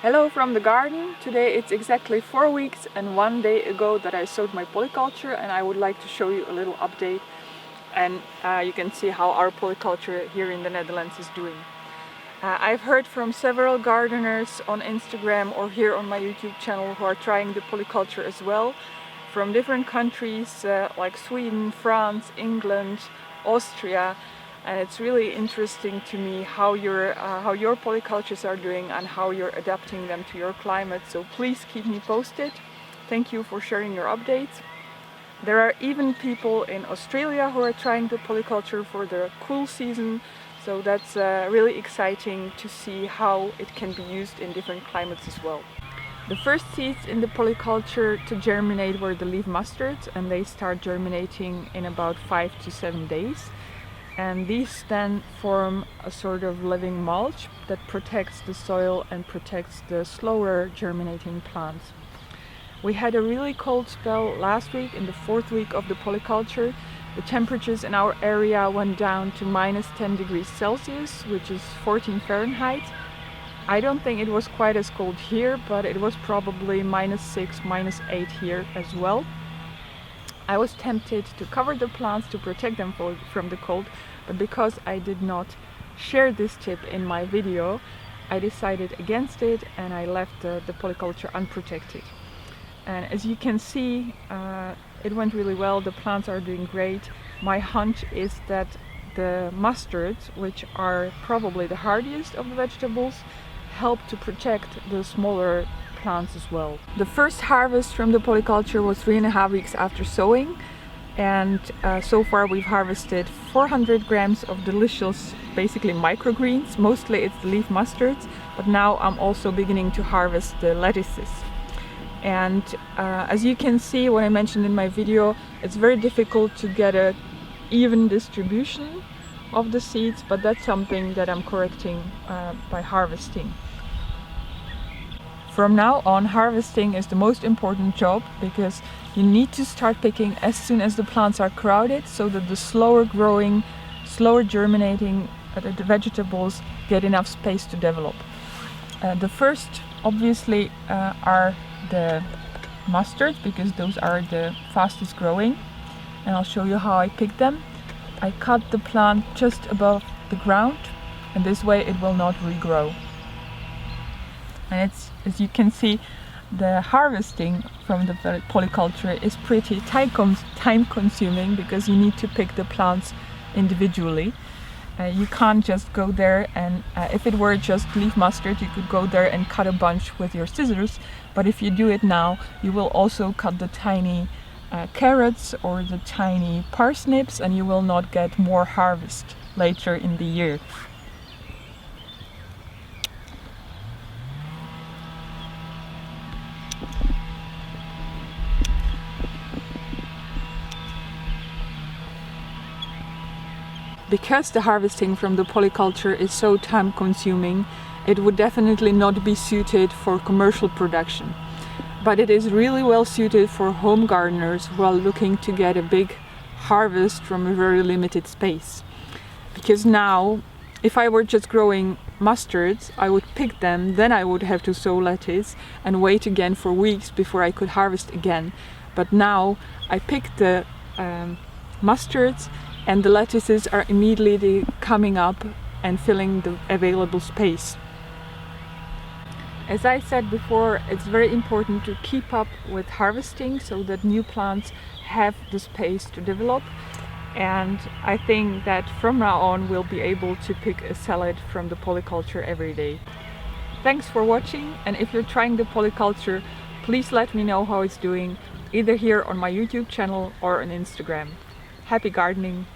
Hello from the garden. Today it's exactly 4 weeks and 1 day ago that I sowed my polyculture, and I would like to show you a little update, and you can see how our polyculture here in the Netherlands is doing. I've heard from several gardeners on Instagram or here on my YouTube channel who are trying the polyculture as well, from different countries like Sweden, France, England, Austria. And it's really interesting to me how your polycultures are doing and how you're adapting them to your climate. So please keep me posted. Thank you for sharing your updates. There are even people in Australia who are trying the polyculture for the cool season. So that's really exciting to see how it can be used in different climates as well. The first seeds in the polyculture to germinate were the leaf mustards, and they start germinating in about 5 to 7 days. And these then form a sort of living mulch that protects the soil and protects the slower germinating plants. We had a really cold spell last week in the 4th week of the polyculture. The temperatures in our area went down to minus 10 degrees Celsius, which is 14 Fahrenheit. I don't think it was quite as cold here, but it was probably minus 6, minus 8 here as well. I was tempted to cover the plants to protect them from the cold, but because I did not share this tip in my video, I decided against it and I left the polyculture unprotected. And as you can see, it went really well. The plants are doing great. My hunch is that the mustards, which are probably the hardiest of the vegetables, help to protect the smaller plants as well. The first harvest from the polyculture was 3.5 weeks after sowing, and so far we've harvested 400 grams of delicious, basically microgreens. Mostly it's the leaf mustards, but now I'm also beginning to harvest the lettuces. And as you can see, what I mentioned in my video, it's very difficult to get an even distribution of the seeds, but that's something that I'm correcting by harvesting. From now on, harvesting is the most important job, because you need to start picking as soon as the plants are crowded, so that the slower growing, slower germinating the vegetables get enough space to develop. The first obviously are the mustards, because those are the fastest growing, and I'll show you how I pick them. I cut the plant just above the ground, and this way it will not regrow. And it's, as you can see, the harvesting from the polyculture is pretty time consuming, because you need to pick the plants individually. You can't just go there and if it were just leaf mustard, you could go there and cut a bunch with your scissors, but if you do it now, you will also cut the tiny carrots or the tiny parsnips, and you will not get more harvest later in the year. Because the harvesting from the polyculture is so time consuming, it would definitely not be suited for commercial production. But it is really well suited for home gardeners who are looking to get a big harvest from a very limited space. Because now, if I were just growing mustards, I would pick them, then I would have to sow lettuce and wait again for weeks before I could harvest again. But now I pick the mustards, and the lettuces are immediately coming up and filling the available space. As I said before, it's very important to keep up with harvesting so that new plants have the space to develop. And I think that from now on we'll be able to pick a salad from the polyculture every day. Thanks for watching, and if you're trying the polyculture, please let me know how it's doing, either here on my YouTube channel or on Instagram. Happy gardening!